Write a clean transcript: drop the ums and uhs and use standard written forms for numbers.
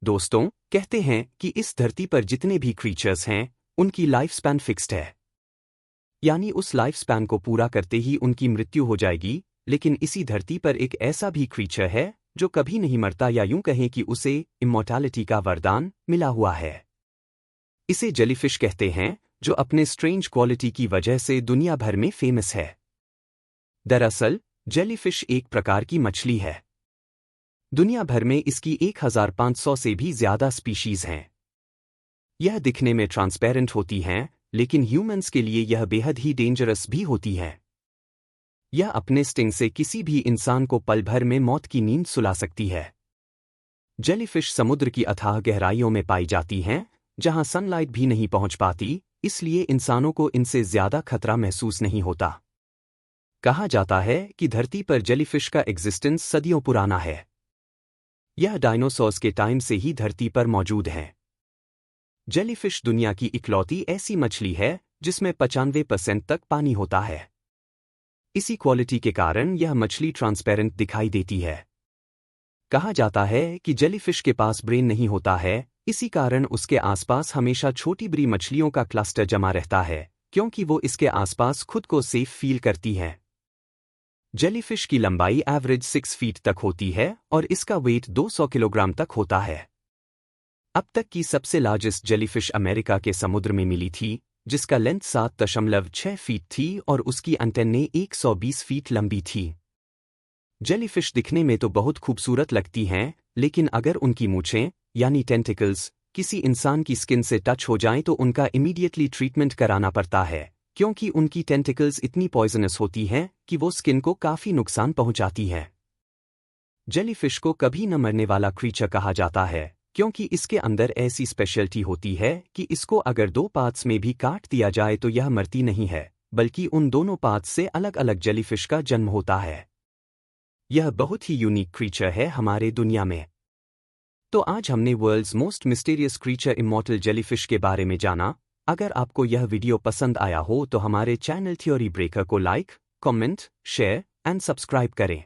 दोस्तों, कहते हैं कि इस धरती पर जितने भी क्रीचर्स हैं, उनकी लाइफ स्पैन फिक्स्ड है। यानी उस लाइफ स्पैन को पूरा करते ही उनकी मृत्यु हो जाएगी, लेकिन इसी धरती पर एक ऐसा भी क्रीचर है जो कभी नहीं मरता, या यूं कहें कि उसे इमॉर्टैलिटी का वरदान मिला हुआ है। इसे जेलीफिश कहते हैं, जो अपने स्ट्रेंज क्वालिटी की वजह से दुनिया भर में फेमस है। दरअसल, जेलीफिश एक प्रकार की मछली है। दुनिया भर में इसकी 1500 से भी ज्यादा स्पीशीज हैं। यह दिखने में ट्रांसपेरेंट होती हैं, लेकिन ह्यूमंस के लिए यह बेहद ही डेंजरस भी होती है। यह अपने स्टिंग से किसी भी इंसान को पल भर में मौत की नींद सुला सकती है। जेलीफिश समुद्र की अथाह गहराइयों में पाई जाती हैं, जहां सनलाइट भी नहीं पहुंच पाती, इसलिए इंसानों को इनसे ज्यादा खतरा महसूस नहीं होता। कहा जाता है कि धरती पर जेलीफिश का एग्जिस्टेंस सदियों पुराना है। यह डायनासोर्स के टाइम से ही धरती पर मौजूद हैं। जेलीफिश दुनिया की इकलौती ऐसी मछली है जिसमें 95% तक पानी होता है। इसी क्वालिटी के कारण यह मछली ट्रांसपेरेंट दिखाई देती है। कहा जाता है कि जेलीफिश के पास ब्रेन नहीं होता है, इसी कारण उसके आसपास हमेशा छोटी बड़ी मछलियों का क्लस्टर जमा रहता है, क्योंकि वो इसके आसपास खुद को सेफ फील करती हैं। जेलीफिश की लंबाई एवरेज 6 फीट तक होती है और इसका वेट 200 किलोग्राम तक होता है। अब तक की सबसे लार्जेस्ट जेलीफिश अमेरिका के समुद्र में मिली थी, जिसका लेंथ 7.6 फीट थी और उसकी एंटेने 120 फीट लंबी थी। जेलीफिश दिखने में तो बहुत खूबसूरत लगती हैं, लेकिन अगर उनकी मूंछें यानी टेंटिकल्स किसी इंसान की स्किन से टच हो जाएं तो उनका इमीडिएटली ट्रीटमेंट कराना पड़ता है, क्योंकि उनकी टेंटिकल्स इतनी पॉइजनस होती हैं कि वो स्किन को काफी नुकसान पहुंचाती हैं। जेलीफिश को कभी न मरने वाला क्रीचर कहा जाता है, क्योंकि इसके अंदर ऐसी स्पेशलिटी होती है कि इसको अगर 2 पार्ट्स में भी काट दिया जाए तो यह मरती नहीं है, बल्कि उन दोनों पार्ट्स से अलग अलग जेलीफिश का जन्म होता है। यह बहुत ही यूनिक क्रीचर है हमारे दुनिया में। तो आज हमने world's most mysterious creature immortal jellyfish के बारे में जाना। अगर आपको यह वीडियो पसंद आया हो तो हमारे चैनल थ्योरी ब्रेकर को like, comment, share and subscribe करें।